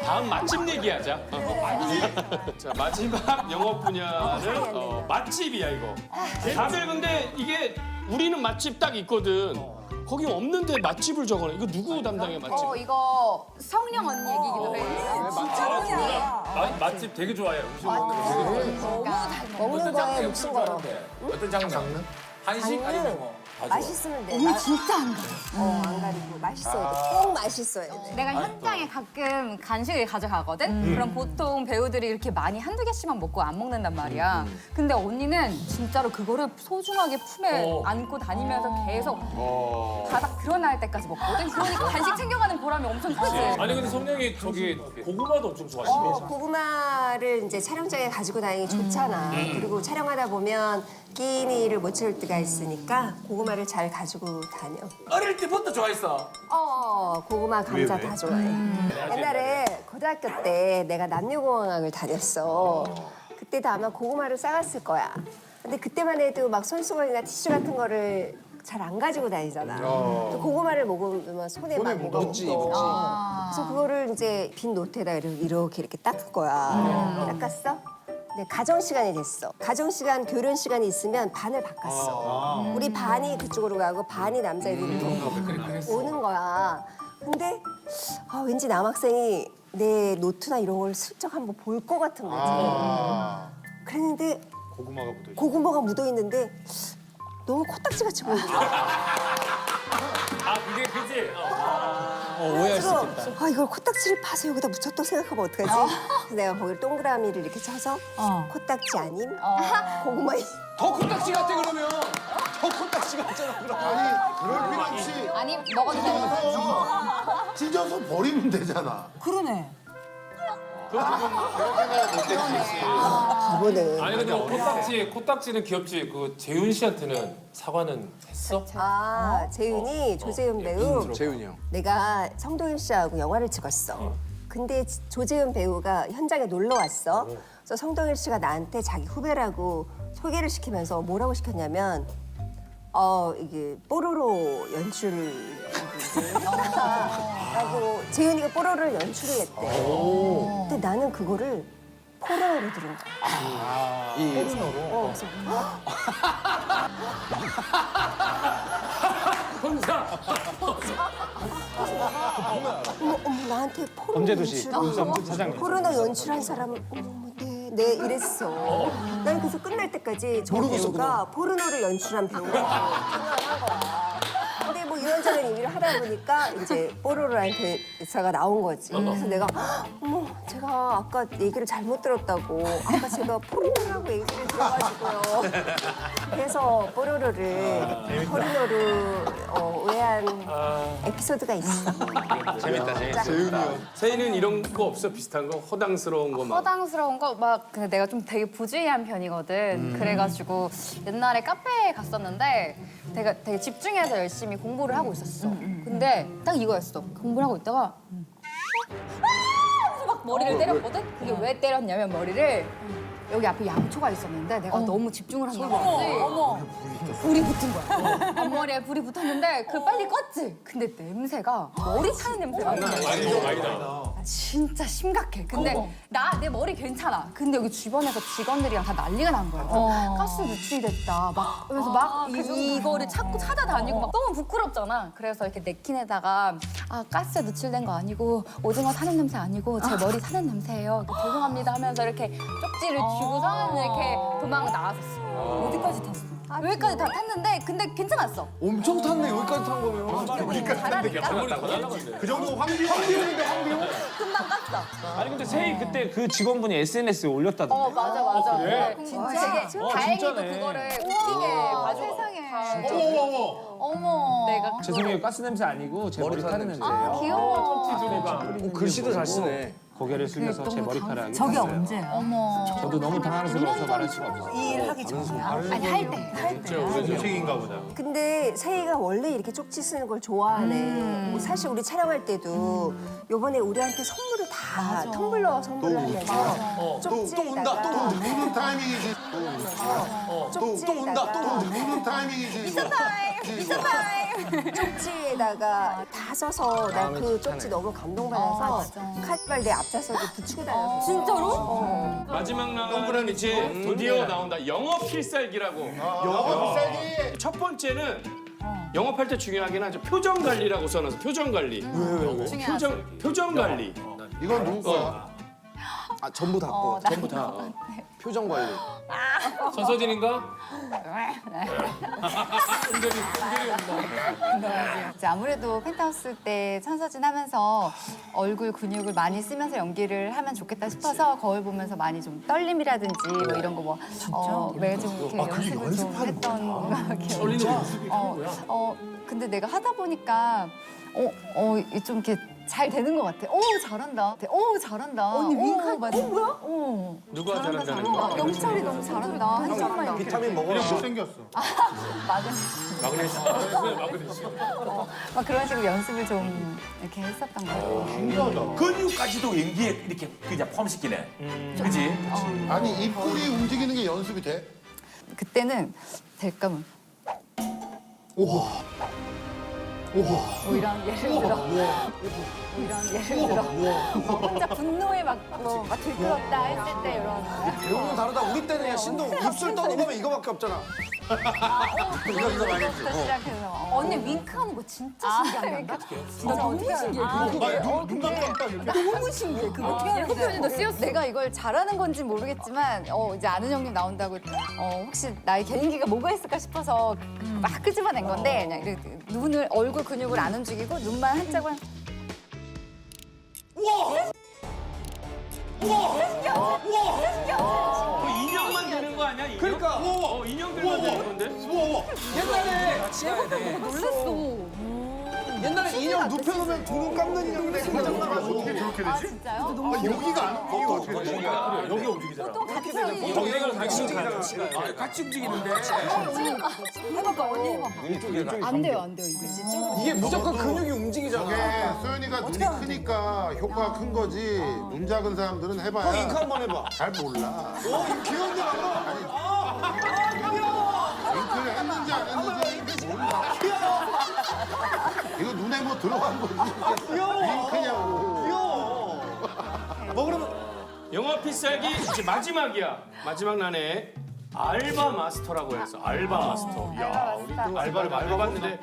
다음 맛집 얘기하자. 자, 마지막 영업 분야는 맛집이야 이거. 다들 근데 이게 우리는 맛집 딱 있거든. 거기 없는데 맛집을 적어놔. 이거 누구 담당이야 맛집? 이거 성령 언니 얘기기도 해. 맛집 되게 좋아해요. 음식 먹는 거 되게 좋아해요. 먹는 거에 목숨 걸어. 어떤 장르? 한식 아니면 뭐? 다 좋아. 맛있으면 돼. 언니 진짜 안 가요. 안 가리고 맛있어야 돼. 꼭 맛있어야 돼. 내가 현장에 가끔 간식을 가져가거든? 그럼 보통 배우들이 이렇게 많이 한두 개씩만 먹고 안 먹는단 말이야. 근데 언니는 진짜로 그거를 소중하게 품에 안고 다니면서 계속 바닥 드러날 때까지 먹거든? 그러니까 간식 챙겨가는 보람이 엄청 크지? 아니 근데 성령이 저기 고구마도 엄청 좋아하시네. 고구마를 이제 촬영장에 가지고 다니기 좋잖아. 그리고 촬영하다 보면 끼니를 못 채울 때가 있으니까 고구마를 잘 가지고 다녀. 어릴 때부터 좋아했어. 고구마, 감자 다 좋아해. 옛날에 고등학교 때 내가 남녀공학을 다녔어. 그때도 아마 고구마를 싸갔을 거야. 근데 그때만 해도 막 손수건이나 티슈 같은 거를 잘 안 가지고 다니잖아. 또 고구마를 먹으면 손에 막 뭐가 묻고. 그래서 그거를 이제 빈 노트에다 이렇게 닦을 거야. 닦았어? 네, 가정 시간이 됐어. 가정 시간, 교련 시간이 있으면 반을 바꿨어. 우리 반이 그쪽으로 가고 반이 남자애들이 오는 거야. 근데 왠지 남학생이 내 노트나 이런 걸 슬쩍 한번 볼 것 같은 거지. 그랬는데 고구마가 묻어 있는데 너무 코딱지 같이 보이는 거야. 아 그게 그지? 오해할 수 있겠다. 이걸 코딱지를 파서 여기다 묻혔다고 생각하면 어떡하지? 그래서 내가 거기를 동그라미를 이렇게 쳐서 코딱지 아님 고구마 더 코딱지 같아 그러면. 더 코딱지 같잖아 그럼. 아니 그럴 필요 없이 아니, 먹어도 돼. 찢어서 버리면 되잖아. 그러네. 바보네. 아니 근데 뭐 코딱지는 귀엽지. 그 재윤 씨한테는 사과는 했어? 재윤이 조재윤 배우. 재윤이 형. 내가 성동일 씨하고 영화를 찍었어. 근데 조재윤 배우가 현장에 놀러 왔어. 그래서 성동일 씨가 나한테 자기 후배라고 소개를 시키면서 뭐라고 시켰냐면 이게 뽀로로 연출 라고 재윤이가 뽀로로를 연출을 했대. 근데 나는 그거를 포로로 들은 거야. 포로로? 그래서 혼자. 어머 나한테 포로 범죄도시 연출 사장님. 포로나 연출한 사람은 네 이랬어. 난 그래서 끝날 때까지 저 배우가 포르노를 연출한 배우가 생각한 거야. 근데 뭐 이런저런 얘기를 하다 보니까 이제 뽀로로라는 대사가 나온 거지. 그래서 내가 어머 제가 아까 얘기를 잘못 들었다고. 아까 제가 포르노라고 얘기를 들어가지고요. 그래서 뽀로로를 포르노로 오해한 에피소드가 있어. 재밌다. 세희는 이런 거 없어? 비슷한 거? 허당스러운 거 막. 허당스러운 거 막 내가 좀 되게 부주의한 편이거든. 그래가지고 옛날에 카페에 갔었는데 내가 되게 집중해서 열심히 공부를 하고 있었어. 근데 딱 이거였어. 공부를 하고 있다가 하면서 막 머리를 때렸거든. 그게 왜 때렸냐면 머리를 여기 앞에 양초가 있었는데 내가 너무 집중을 한 건지 불이 붙은 거야. 앞머리에 불이 붙었는데 그 빨리 껐지. 근데 냄새가 머리 타는 냄새가 나. 진짜 심각해. 근데 내 머리 괜찮아. 근데 여기 주변에서 직원들이랑 다 난리가 난 거야. 가스 누출이 됐다. 막 그래서 막 이거를 자꾸 찾아다니고 막 너무 부끄럽잖아. 그래서 이렇게 냅킨에다가 가스 누출된 거 아니고 오징어 타는 냄새 아니고 제 머리 타는 냄새예요. 죄송합니다 하면서 이렇게 쪽지를 주고서 이렇게 도망을 나왔었어. 어디까지 탔어? 여기까지 다 탔는데 근데 괜찮았어. 엄청 탔네 여기까지 탄 거면. 잘하니까 그 정도 황비용인데 황비용? 금방 깠어. 아니 근데 세희 그때 그 직원분이 SNS에 올렸다던데. 맞아. 그래? 진짜 되게 다행히도 진짜네. 그거를 웃기게 봐줘. 세상에. 어머. 내가 죄송해요 가스 냄새 아니고 제 머리 타는 냄새예요. 귀여워. 글씨도 잘 쓰네. 고개를 숙여서 제 머리카락이 저게 탔어요. 언제야? 저도 너무 당황스러워서 말할 수가 없어요. 이 일 하기 전이야? 아니 할 때. 책인가 보다. 근데 세희가 원래 이렇게 쪽지 쓰는 걸 좋아하네. 뭐 사실 우리 촬영할 때도 요번에 우리한테 선물을 다 텀블러 선물을 하면서 쪽지에다가 누르는 타이밍이지. 또 온다. 또 누르는 타이밍이지. 쪽지에다가 다 써서 나 그 쪽지 너무 감동받아서 카드를 내 앞좌석에 붙이고 다녔어. 진짜로? 마지막 라운드는 이제 드디어 나온다. 영업 필살기라고. 영어 필살기. 첫 번째는 영업할 때 중요하긴 하죠. 표정 관리라고 써놔서 표정 관리. 표정 관리. 이건 누구 거야? 아 전부 다 꺼. 전부 다. 표정 관리. 전서진인가? 이제 아무래도 펜트하우스 때 천서진 하면서 얼굴 근육을 많이 쓰면서 연기를 하면 좋겠다 싶어서 거울 보면서 많이 좀 떨림이라든지 뭐 이런 거 뭐 매주 이렇게 연습을 좀 했던 떨리는 연습이 근데 내가 하다 보니까 좀 이렇게 잘 되는 것 같아. 잘한다. 잘한다. 언니 윙크 맞아. 뭐야? 누가 잘한다는 거? 영철이 너무 잘한다. 한정만 이렇게. 비타민 먹어. 생겼어. 막 그런 식으로 연습을 좀 이렇게 했었던 것 같아요. 신기하다. 근육까지도 연기에 이렇게 그냥 포함시키네. 그지? 아니 입꼬리 움직이는 게 연습이 돼? 그때는 될까면 뭐 이런 예를 들어 혼자 분노에 막 들끓었다 했을 때 이런 배우는 다르다. 우리 때는 그냥 신동 입술 떠는 거면 이거밖에 없잖아. 이거 많이 했지. 부터 시작해서 언니 윙크하는 거 진짜 신기하다. 진짜 너무 신기해. 눈만 깜빡 이렇게. 너무 신기해. 그거 어떻게 하는지. 내가 이걸 잘하는 건지 모르겠지만 이제 아는 형님 나온다고 혹시 나의 개인기가 뭐가 있을까 싶어서 막 끄집어낸 건데 그냥 이렇게 눈을 얼굴 근육을 안 움직이고 눈만 한짝만 그 인형만 되는 거 아니야? 인형? 그러니까. 인형들만 되는 건데? 옛날에 놀랐어. 옛날에 인형 눕혀놓으면 두 눈 감는 인형인데 고장 나가지고. 어떻게 저렇게 되지? 진짜요? 여기가 안 이게 어떻게 되지? 여기 움직이잖아. 같이 움직이는데. 해볼까 언니 해봐. 안 돼요 이거. 이게 무조건 근육이 움직이잖아. 저게 소연이가 눈이 크니까 효과가 큰 거지. 눈 작은 사람들은 해봐야 형 잉크 한번 해봐. 잘 몰라. 귀여운데 봐봐. 잉크를 했는지 안 했는지 몰라. 이거 눈에 뭐 들어간 거지. 잉크냐고. 뭐 그러면 영업 필살기 이제 마지막이야. 마지막 난에 알바 마스터라고 해서 알바 마스터. 야, 우리도 알바를 많이 해봤는데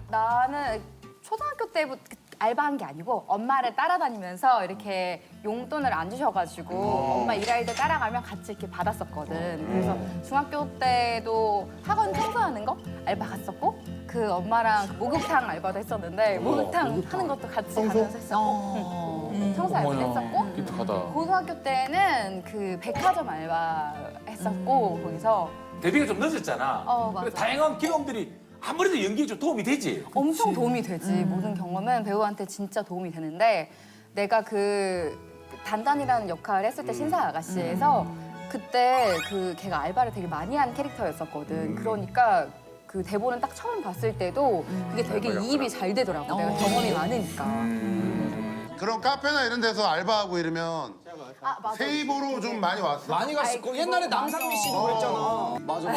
나는 초등학교 때부터 알바한 게 아니고 엄마를 따라다니면서 이렇게 용돈을 안 주셔가지고 엄마 일할 때 따라가면 같이 이렇게 받았었거든. 그래서 중학교 때도 학원 청소하는 거 알바 갔었고 그 엄마랑 그 목욕탕 알바도 했었는데 목욕탕 하는 것도 같이 가면서 했었고 청소 알바도 했었고 기특하다. 고등학교 때는 그 백화점 알바 했었고 거기서 데뷔가 좀 늦었잖아. 맞아. 그래, 다양한 경험들이 아무래도 연기에 좀 도움이 되지. 엄청 도움이 되지. 모든 경험은 배우한테 진짜 도움이 되는데 내가 그 단단이라는 역할을 했을 때 신사 아가씨에서 그때 그 걔가 알바를 되게 많이 한 캐릭터였었거든. 그러니까 그 대본을 딱 처음 봤을 때도 그게 되게 이입이 잘 되더라고. 내가 경험이 많으니까. 그런 카페나 이런 데서 알바하고 이러면 맞아. 세이보로 좀 많이 왔어. 많이 갔을 거. 옛날에 남상미 씨도 그랬잖아. 맞아.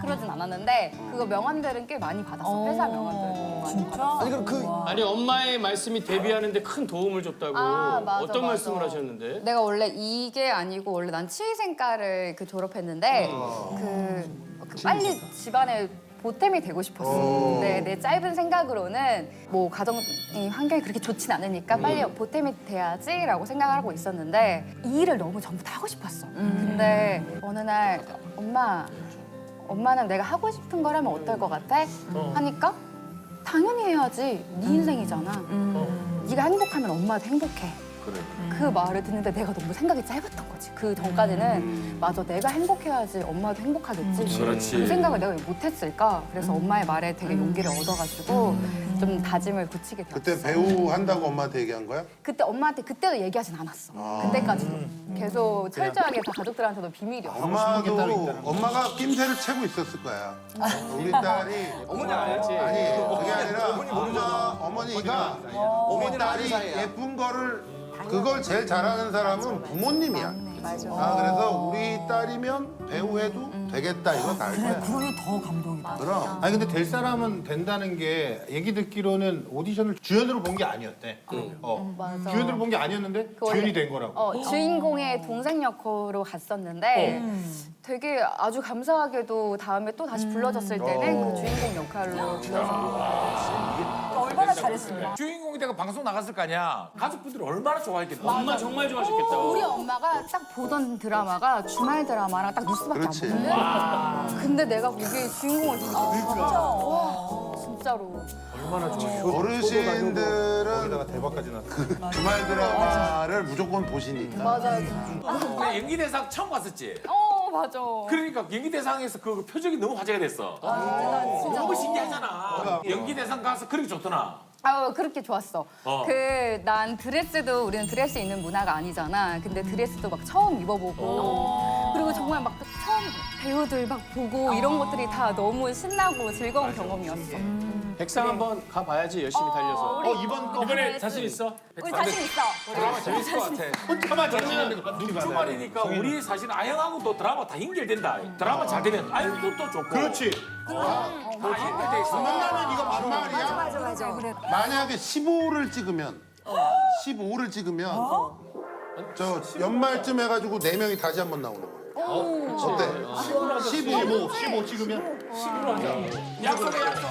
그러진 않았는데 그거 명함들은 꽤 많이 받았어. 회사 명함들은 많이 받았어. 아니 그럼 그 아니 엄마의 말씀이 데뷔하는데 큰 도움을 줬다고 맞아, 어떤 맞아. 말씀을 하셨는데? 내가 원래 이게 아니고 원래 난 치위생과를 졸업했는데 그 빨리 집안에 보탬이 되고 싶었어. 근데 내 짧은 생각으로는 뭐 가정 환경이 그렇게 좋진 않으니까 빨리 보탬이 돼야지라고 생각을 하고 있었는데 이 일을 너무 전부 다 하고 싶었어. 근데 어느 날 엄마는 내가 하고 싶은 거라면 어떨 것 같아? 하니까 당연히 해야지. 네 인생이잖아. 네가 행복하면 엄마도 행복해. 그 말을 듣는데 내가 너무 생각이 짧았던 거지. 그 전까지는 맞아 내가 행복해야지 엄마도 행복하겠지. 그렇지. 그 생각을 내가 왜 못했을까? 그래서 엄마의 말에 되게 용기를 얻어가지고 좀 다짐을 굳히게 되었어. 그때 배우 한다고 엄마한테 얘기한 거야? 그때 엄마한테 그때도 얘기하진 않았어. 그때까지도 계속 철저하게 다 가족들한테도 비밀이었어. 엄마가 낌새를 채고 있었을 거야. 우리 딸이 어머니는 알지. 아니 그게 아니라 어머니가 우리 딸이 예쁜 거를 그걸 제일 잘하는 사람은 부모님이야. 아 그래서 우리 딸이면 배우해도 되겠다 이거 다 알 거야. 그러면 더 감동이다. 그럼. 아니 근데 될 사람은 된다는 게 얘기 듣기로는 오디션을 주연으로 본 게 아니었대. 맞아. 주연으로 본 게 아니었는데 주연이 된 거라고. 주인공의 동생 역으로 갔었는데 되게 아주 감사하게도 다음에 또 다시 불러줬을 때는 그 주인공 역할로 불러서 얼마나 잘했으면. 주인공이 되고 방송 나갔을 거 아니야. 가족분들이 얼마나 좋아했겠다. 엄마 정말 좋아하셨겠다. 우리 엄마가 딱 보던 드라마가 주말 드라마랑 딱 뉴스밖에 그렇지. 안 보거든. 근데 내가 거기에 주인공을 진짜 진짜로. 어르신들은 대박까지 났어. 주말 드라마를 무조건 보시니까. 맞아요. 근데 연기대상 처음 갔었지. 맞아. 그러니까 연기대상에서 그 표정이 너무 화제가 됐어. 너무 신기하잖아. 연기대상 가서 그렇게 좋더나. 그렇게 좋았어. 난 드레스도 우리는 드레스 입는 문화가 아니잖아. 근데 드레스도 막 처음 입어보고 그리고 정말 막 처음 배우들 막 보고 이런 것들이 다 너무 신나고 즐거운 경험이었어. 백상 한번 가봐야지 열심히 달려서. 이번에 자신 있어? 우리 자신 있어. 드라마 재밌을 것 같아. 혼자만 되면 주말이니까 우리 사실 아영하고 또 드라마 다 연결된다. 드라마 잘 되면 아영도 또 좋고. 그렇지. 다 연결돼 있어. 만나면 이거 반말이야. 맞아. 만약에 15를 찍으면 15를 찍으면 저 연말쯤 해가지고 4명이 다시 한 번 나오는 거예요. 어때? 15 찍으면? 약속해 약속.